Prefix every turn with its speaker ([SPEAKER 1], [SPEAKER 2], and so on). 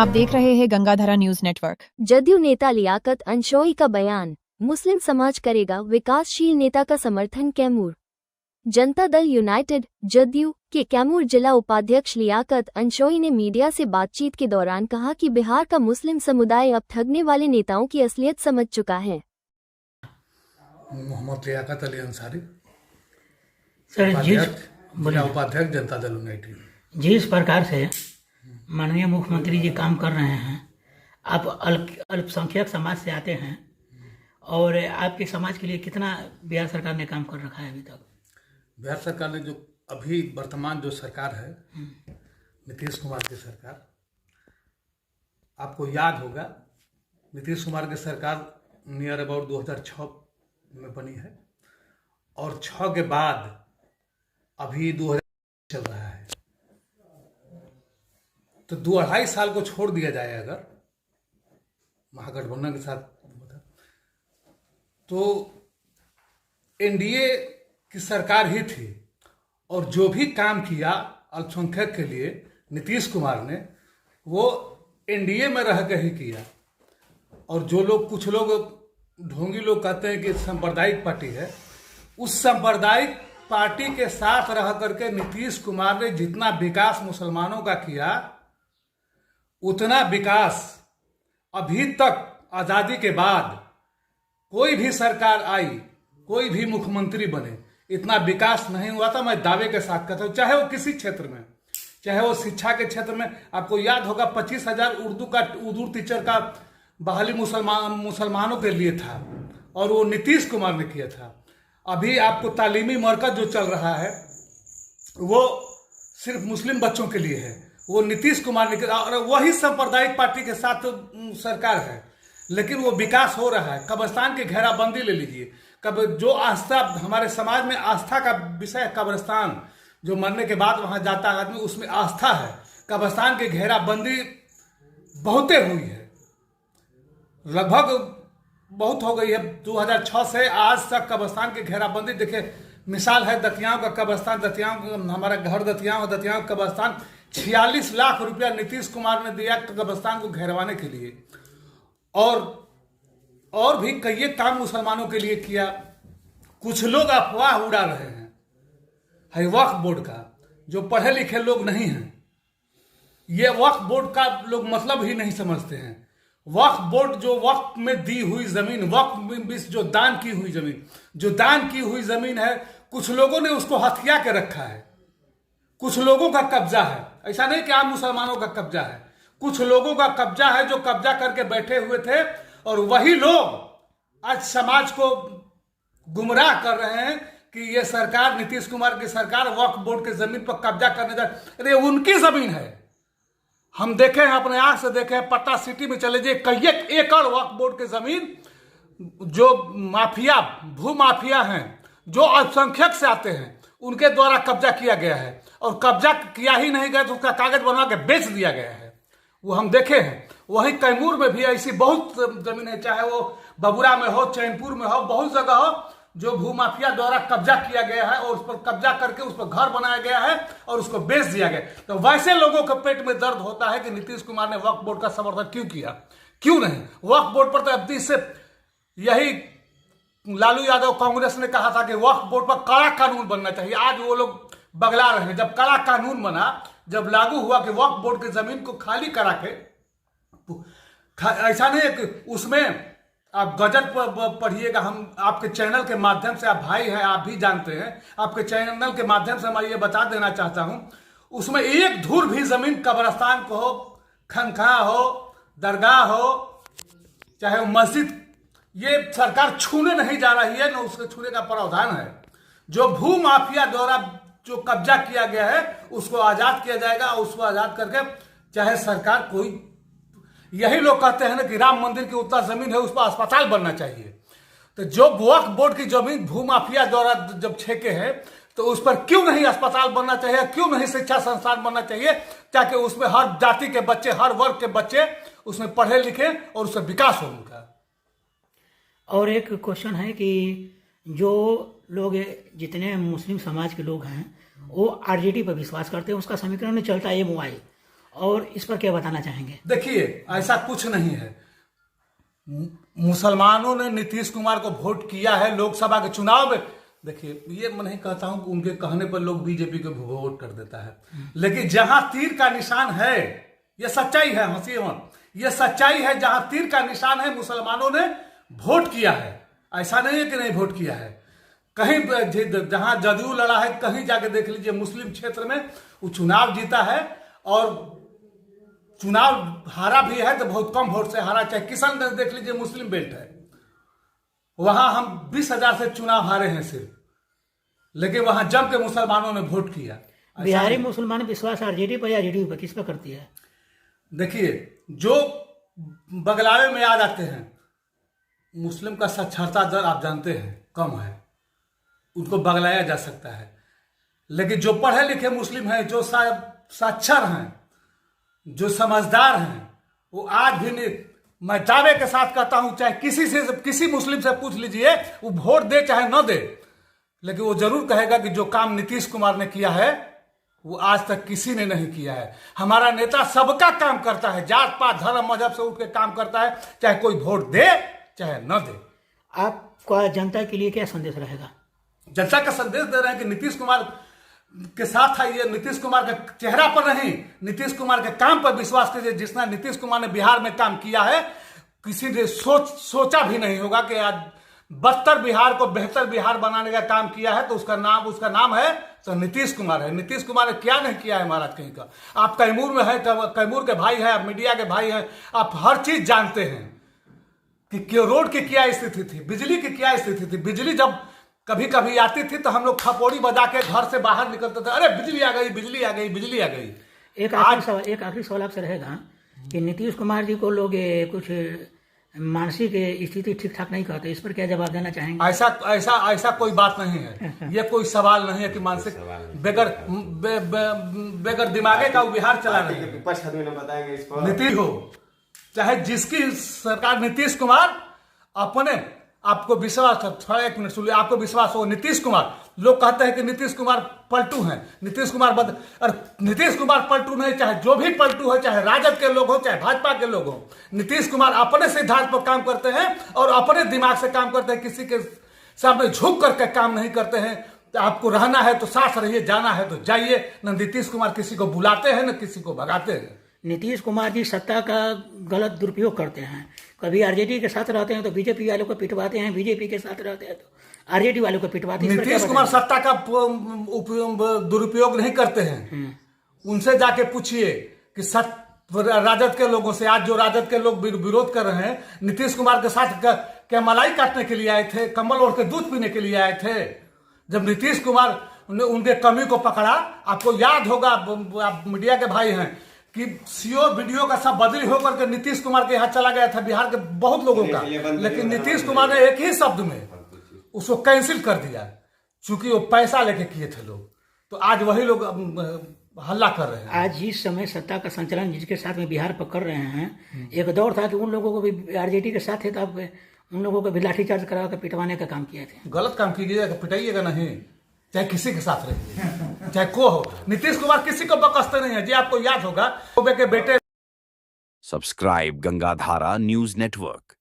[SPEAKER 1] आप देख रहे हैं गंगाधरा न्यूज नेटवर्क।
[SPEAKER 2] जदयू नेता लियाकत अंशोई का बयान, मुस्लिम समाज करेगा विकासशील नेता का समर्थन। कैमूर जनता दल यूनाइटेड जदयू के कैमूर जिला उपाध्यक्ष लियाकत अंशोई ने मीडिया से बातचीत के दौरान कहा कि बिहार का मुस्लिम समुदाय अब ठगने वाले नेताओं की असलियत समझ चुका है।
[SPEAKER 3] मोहम्मद लियाकत अली अंसारी
[SPEAKER 4] सर,
[SPEAKER 3] जिला उपाध्यक्ष जनता दल यूनाइटेड।
[SPEAKER 4] जिस प्रकार से माननीय मुख्यमंत्री जी काम कर रहे हैं, आप अल्पसंख्यक समाज से आते हैं और आपके समाज के लिए कितना बिहार सरकार ने काम कर रखा है अभी तक?
[SPEAKER 3] बिहार सरकार ने जो अभी वर्तमान जो सरकार है, नीतीश कुमार की सरकार, आपको याद होगा नीतीश कुमार की सरकार नियर अबाउट 2006 में बनी है और 6 के बाद अभी 2000 चल रहा है, तो 2-2.5 साल को छोड़ दिया जाए अगर महागठबंधन के साथ, तो एनडीए की सरकार ही थी और जो भी काम किया अल्पसंख्यक के लिए नीतीश कुमार ने, वो एनडीए में रह कर ही किया। और जो लोग, कुछ लोग ढोंगी लोग कहते हैं कि सांप्रदायिक पार्टी है, उस सांप्रदायिक पार्टी के साथ रह करके नीतीश कुमार ने जितना विकास मुसलमानों का किया, उतना विकास अभी तक आज़ादी के बाद कोई भी सरकार आई, कोई भी मुख्यमंत्री बने, इतना विकास नहीं हुआ था। मैं दावे के साथ कहता हूँ, चाहे वो किसी क्षेत्र में, चाहे वो शिक्षा के क्षेत्र में। आपको याद होगा 25,000 उर्दू टीचर का बहाली मुसलमानों के लिए था और वो नीतीश कुमार ने किया था। अभी आपको तालीमी मरकज जो चल रहा है वो सिर्फ मुस्लिम बच्चों के लिए है, वो नीतीश कुमार ने किया और वही सांप्रदायिक पार्टी के साथ सरकार है, लेकिन वो विकास हो रहा है। कब्रिस्तान की घेराबंदी ले लीजिए, जो आस्था हमारे समाज में आस्था का विषय है, कब्रिस्तान जो मरने के बाद वहां जाता है आदमी, उसमें आस्था है। कब्रिस्तान की घेराबंदी बहुते हुई है, लगभग बहुत हो गई है। 2006 से आज तक कब्रिस्तान की घेराबंदी, देखिए मिसाल है दतियाओं का कब्रिस्तान, दतियाओं हमारा घर दतियाओं कब्रिस्तान 46 लाख रुपया नीतीश कुमार ने दिया कब्रिस्तान को घेरवाने के लिए। और भी कई काम मुसलमानों के लिए किया। कुछ लोग अफवाह उड़ा रहे हैं वक्फ बोर्ड का, जो पढ़े लिखे लोग नहीं हैं, ये वक्फ बोर्ड का लोग मतलब ही नहीं समझते हैं। वक्फ बोर्ड जो वक्फ में दी हुई जमीन, वक्फ में जो दान की हुई जमीन, जो दान की हुई जमीन है, कुछ लोगों ने उसको हथिया के रखा है, कुछ लोगों का कब्जा है। ऐसा नहीं कि आम मुसलमानों का कब्जा है, कुछ लोगों का कब्जा है जो कब्जा करके बैठे हुए थे। और वही लोग आज समाज को गुमराह कर रहे हैं कि ये सरकार, नीतीश कुमार की सरकार वक्फ बोर्ड की जमीन पर कब्जा करने जा। अरे उनकी जमीन है, हम देखे हैं, अपने आंख से देखे हैं। पटना सिटी में चले जाइए, कई एकड़ वक्फ बोर्ड की जमीन जो माफिया, भू माफिया हैं, जो अल्पसंख्यक से आते हैं, उनके द्वारा कब्जा किया गया है। और कब्जा किया ही नहीं गया तो उसका कागज बनवा के बेच दिया गया है, वो हम देखे हैं। वही कैमूर में भी ऐसी बहुत जमीन है, चाहे वो बबुरा में हो, चैनपुर में हो, बहुत जगह हो, जो भूमाफिया द्वारा कब्जा किया गया है और उस पर कब्जा करके उस पर घर बनाया गया है और उसको बेच दिया गया। तो वैसे लोगों के पेट में दर्द होता है कि नीतीश कुमार ने वक्फ बोर्ड का समर्थन क्यों किया, क्यों नहीं। वक्फ बोर्ड पर तो अब इससे यही लालू यादव कांग्रेस ने कहा था कि वक्फ बोर्ड पर कड़ा कानून बनना चाहिए। आज वो लोग बगला रहे हैं। जब कड़ा कानून बना, जब लागू हुआ कि वक्फ बोर्ड की जमीन को खाली करा के, ऐसा नहीं है कि उसमें आप गजट पर पढ़िएगा, हम आपके चैनल के माध्यम से, आप भाई हैं, आप भी जानते हैं, आपके चैनल के माध्यम से मैं ये बता देना चाहता हूं, उसमें एक धूर भी जमीन कब्रिस्तान को हो, खनखा हो, दरगाह हो, चाहे वो मस्जिद, ये सरकार छूने नहीं जा रही है, न उसके छूने का प्रावधान है। जो भू माफिया द्वारा जो कब्जा किया गया है उसको आजाद किया जाएगा। उसको आजाद करके चाहे सरकार कोई, यही लोग कहते हैं ना कि राम मंदिर की उतना जमीन है उस पर अस्पताल बनना चाहिए। तो जो वक्फ बोर्ड की जमीन भू माफिया द्वारा जब छेके हैं, तो उस पर क्यों नहीं अस्पताल बनना चाहिए, क्यों नहीं शिक्षा संस्थान बनना चाहिए, ताकि उसमें हर जाति के बच्चे, हर वर्ग के बच्चे उसमें पढ़े लिखे और उससे विकास हो उनका।
[SPEAKER 4] और एक क्वेश्चन है कि जो लोग, जितने मुस्लिम समाज के लोग हैं, वो आरजेडी पर विश्वास करते हैं, उसका समीकरण चलता है MOI, और इस पर क्या बताना चाहेंगे?
[SPEAKER 3] देखिए, ऐसा कुछ नहीं है। मुसलमानों ने नीतीश कुमार को वोट किया है लोकसभा के चुनाव में। देखिए, ये मैं नहीं कहता हूं कि उनके कहने पर लोग बीजेपी को वोट कर देता है, लेकिन जहां तीर का निशान है, ये सच्चाई है, हंसी मत, ये सच्चाई है, जहां तीर का निशान है मुसलमानों ने वोट किया है। ऐसा नहीं है कि नहीं वोट किया है। कहीं जहां जदयू लड़ा है, कहीं जाके देख लीजिए, मुस्लिम क्षेत्र में वो चुनाव जीता है, और चुनाव हारा भी है तो बहुत कम वोट से हारा। चाहे किशनगंज देख लीजिए, मुस्लिम बेल्ट है, वहां हम 20,000 से चुनाव हारे हैं सिर्फ, लेकिन वहां जम के मुसलमानों ने वोट किया।
[SPEAKER 4] बिहारी मुसलमान विश्वास आरजेडी पर या जेडीयू पर किस पर करती है?
[SPEAKER 3] देखिए, जो बगलावे में आ जाते हैं, मुस्लिम का साक्षरता दर आप जानते हैं कम है, उनको बगलाया जा सकता है, लेकिन जो पढ़े लिखे मुस्लिम हैं, जो साक्षर हैं, जो समझदार हैं, वो आज भी नहीं, मैं दावे के साथ कहता हूं, चाहे किसी मुस्लिम से पूछ लीजिए, वो वोट दे चाहे न दे, लेकिन वो जरूर कहेगा कि जो काम नीतीश कुमार ने किया है वो आज तक किसी ने नहीं किया है। हमारा नेता सबका काम करता है, जात पात धर्म मजहब से उठ के काम करता है, चाहे कोई वोट दे चाहे न दे।
[SPEAKER 4] आपका जनता के लिए क्या संदेश रहेगा?
[SPEAKER 3] जनता का संदेश दे रहे हैं कि नीतीश कुमार के साथ आइए, नीतीश कुमार के चेहरा पर नहीं, नीतीश कुमार के काम पर विश्वास कीजिए। जिसने नीतीश कुमार ने बिहार में काम किया है, किसी ने सोचा भी नहीं होगा कि आज बदतर बिहार को बेहतर बिहार बनाने का काम किया है, तो उसका नाम है तो नीतीश कुमार है। नीतीश कुमार ने क्या नहीं किया है महाराज कहीं का। आप कैमूर में है, कैमूर के भाई है, आप मीडिया के भाई हैं, आप हर चीज जानते हैं कि रोड की क्या स्थिति थी, बिजली की क्या स्थिति थी। बिजली जब कभी कभी आती थी तो हम लोग खपोड़ी बजा के घर से बाहर निकलते थे, अरे बिजली आ गई, बिजली आ गई, बिजली आ गई।
[SPEAKER 4] एक आखिरी सवाल आपसे रहेगा कि नीतीश कुमार जी को लोग कुछ मानसिक स्थिति ठीक ठाक नहीं कहते, इस पर क्या जवाब देना चाहेंगे?
[SPEAKER 3] ऐसा कोई बात नहीं है। ये कोई सवाल नहीं है कि मानसिक बेगर दिमागे का बिहार चला रहे हैं। नीतीश हो चाहे जिसकी सरकार, नीतीश कुमार अपने आपको विश्वास, थोड़ा एक मिनट सुनिए, आपको विश्वास हो नीतीश कुमार, लोग कहते हैं कि नीतीश कुमार पलटू हैं, नीतीश कुमार और नीतीश कुमार पलटू नहीं, चाहे जो भी पलटू हो, चाहे राजद के लोग हो, चाहे भाजपा के लोग हो, नीतीश कुमार अपने सिद्धांत पर काम करते हैं और अपने दिमाग से काम करते हैं, किसी के सामने झुक करके काम नहीं करते हैं। तो आपको रहना है तो साथ रहिए, जाना है तो जाइए। न नीतीश कुमार किसी को बुलाते हैं न किसी को भगाते हैं।
[SPEAKER 4] नीतीश कुमार जी सत्ता का गलत दुरुपयोग करते हैं, कभी आरजेडी के साथ रहते हैं तो बीजेपी वालों को पिटवाते हैं, बीजेपी के साथ रहते हैं तो आरजेडी वालों को पिटवाते हैं।
[SPEAKER 3] नीतीश कुमार सत्ता का दुरुपयोग नहीं करते हैं। उनसे जाके पूछिए कि राजद के लोगों से, आज जो राजद के लोग विरोध कर रहे हैं, नीतीश कुमार के साथ क्या मलाई काटने के लिए आए थे, कंबल ओढ़ के दूध पीने के लिए आए थे। जब नीतीश कुमार ने उनके कमी को पकड़ा, आपको याद होगा, आप मीडिया के भाई हैं, कि सीओ वीडियो का सब बदली होकर के नीतीश कुमार के यहाँ चला गया था, बिहार के बहुत लोगों का, लेकिन नीतीश कुमार ने एक ही शब्द में उसको कैंसिल कर दिया, चूंकि वो पैसा लेके किए थे लोग। तो आज वही लोग हल्ला कर रहे हैं।
[SPEAKER 4] आज जिस समय सत्ता का संचालन जिसके साथ में बिहार पर कर रहे हैं, एक दौर था कि उन लोगों को भी आरजेडी के साथ थे, तो आप उन लोगों को भी लाठीचार्ज करा कर पिटवाने का काम किए थे।
[SPEAKER 3] गलत काम कीजिएगा, पिटाइएगा नहीं, चाहे किसी के साथ रहिए, चाहे को हो। नीतीश कुमार किसी को बकसते नहीं है जी, आपको याद होगा के बेटे।
[SPEAKER 5] Subscribe Gangadhara news network.